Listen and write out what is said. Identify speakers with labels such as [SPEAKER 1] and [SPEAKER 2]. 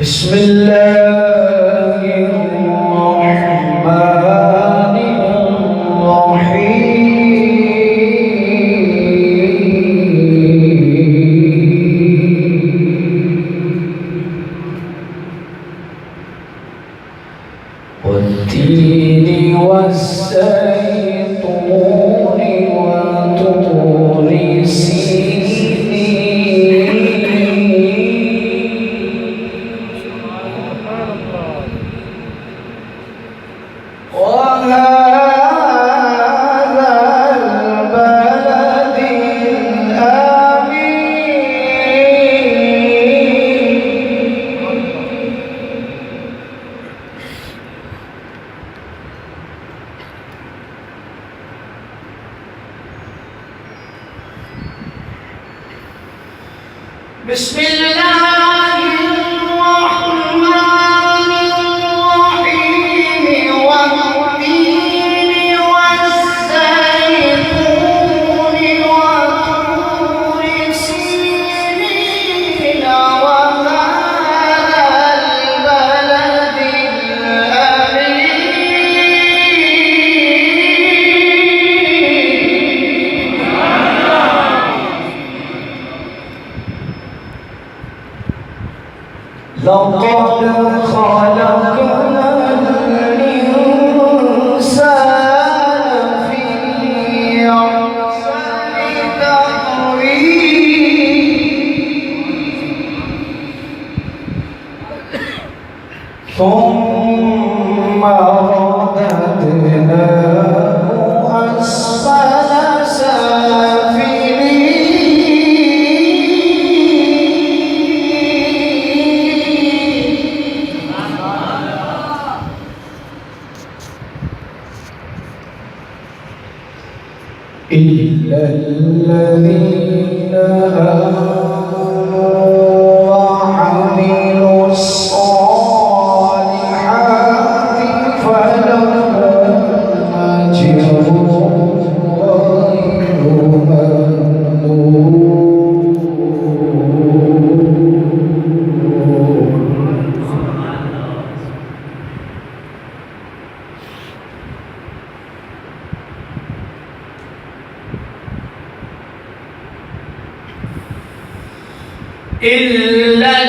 [SPEAKER 1] بسم الله الرحمن الرحيم والتين والزيتون وطور سينين وهذا البلد الأمين بسم الله الرحمن الرحيم والتين والزيتون وطور سينين وهذا البلد الأمين لقد خلقنا الإنسان في أحسن تقويم ثم رددناه أسفل سافلين إلا الذين آمنوا وعملوا الصالحات فلهم أجر غير ممنون إلا